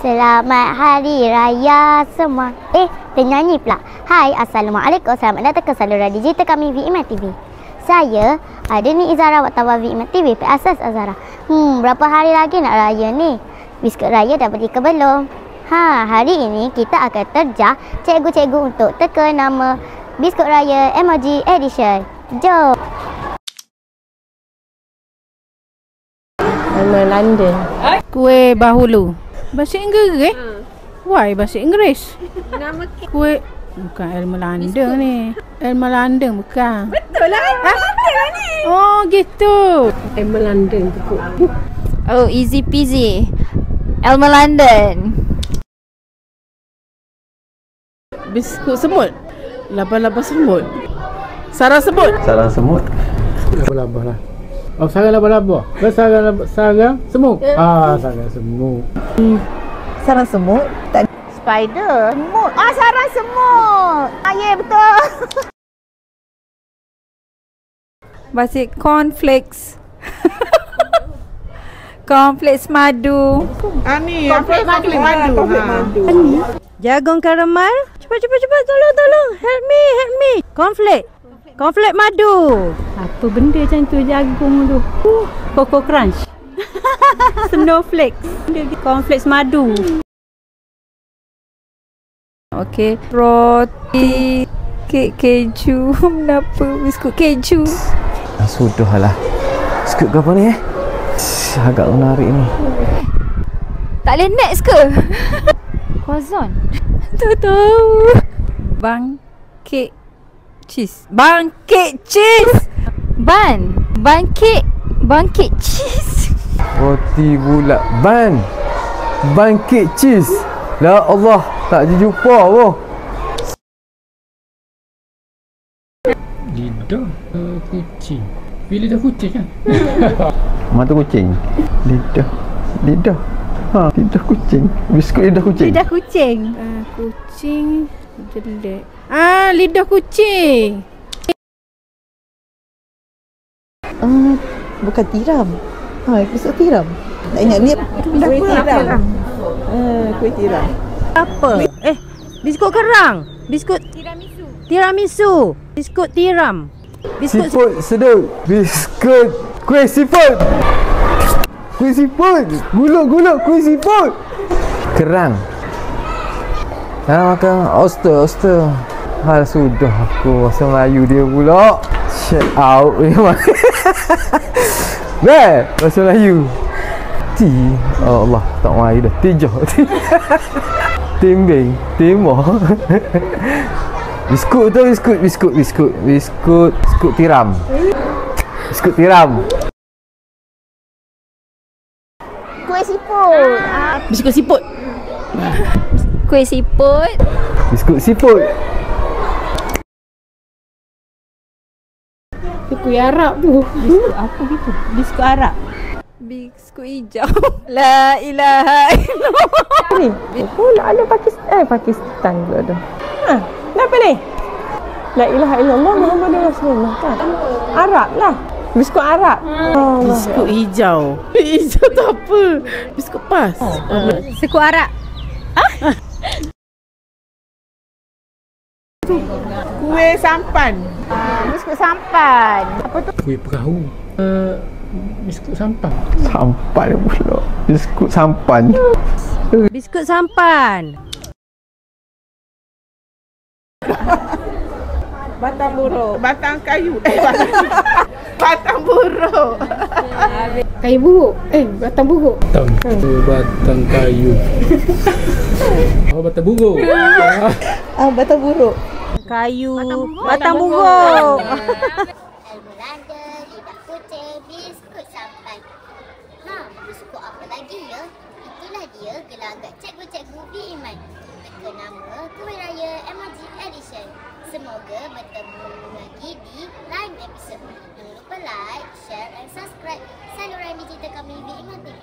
Selamat Hari Raya semua. Penyanyi pula. Hai, Assalamualaikum. Selamat datang ke saluran digital kami VIMAN TV. Saya ada ni Izara wartawan VIMAN TV. Asas Azara. Berapa hari lagi nak raya ni? Biskut raya dah beli ke belum? Hari ini kita akan terjah cikgu-cikgu untuk teka nama biskut raya Emoji Edition. Jom. Nama London. Kuih bahulu. Bahasa Inggeris? Why bahasa Inggeris? Nama Kuih bukan Elma London ni. Elma London bukan. betul lah. London lah ni. Oh gitu. Elma London tu. Oh, easy peasy. Elma London. Biskut semut. Laba-laba semut. Sarang semut. Sarang semut. Laba-laba lah. Oh, sarang laba-laba. Sarang semut. Sarang semut. Sarang semut? Spider. Semut. Sarang semut. Ya, betul. Bahasa cornflakes. Cornflakes madu. Ni cornflakes madu. Jagung karamal. Cepat. Tolong. Help me. Cornflake madu. Apa benda macam tu jagung tu? Coco Crunch. Snowflakes. Cornflakes madu. Okey. Roti. Kek keju. Kenapa? Biskut keju. Sudahlah. Biskut ke apa ni agak menarik ni. Tak boleh next ke? Croissant. Tak tahu. Bangkit cheese. Bangkit cheese. Bangkit cheese. Roti bulat Bangkit cheese. La Allah, tak jumpa apa. Lidah kucing. Lidah kucing kan? Mata kucing. Lidah. Lidah kucing. Biskut lidah kucing. Lidah kucing. Kucing jelek. Lidah kucing. Bukan tiram. Biskut tiram. Tak ingat ni. Kuih tiram. Kuih tiram. Apa? Biskut kerang. Biskut tiramisu. Biskut tiram. Biskut Siput sedut. Biskut kuih siput. Kuih siput. Gulung kuih siput. Kerang. Makan oyster. Sudah aku bahasa Melayu dia pula. Shut out memang. Bahasa Melayu. Allah, tak mai dah. Tijah. Timbing. Timah. Biskut tiram. Biskut tiram. Kuih siput. Biskut siput. Kuih siput. Biskut siput. Tu kuih Arab tu. biskut apa gitu? Biskut Arab. Biskut hijau. La ilaha illallah. Ni. Pula ada Pakistan pula ada. Kenapa ni? La ilaha illallah Muhammadur Rasulullah kan? Arab lah. Biskut Arab. Biskut hijau. Hijau tu apa? Biskut pas. Biskut Arab. Kuih sampan. Biskut sampan. Apa tu? Kuih perahu. Biskut sampan. Sampan pula. Biskut sampan. Biskut sampan. Batang buruk. Batang kayu. Batang buruk. Kayu buruk. Batang buruk. Batang kayu. Batang buruk. Batang buruk. Kayu. Batang buruk. Elmelanda, lidah kucing, biskut sampan. Biskut apa lagi ya? Itulah dia gelagat cikgu-cikgu VIMAN. Teka nama kuih raya Emoji Edition. Semoga bertemu lagi di lain episod. Jangan lupa like, share dan subscribe saluran digital kami VIMAN TV.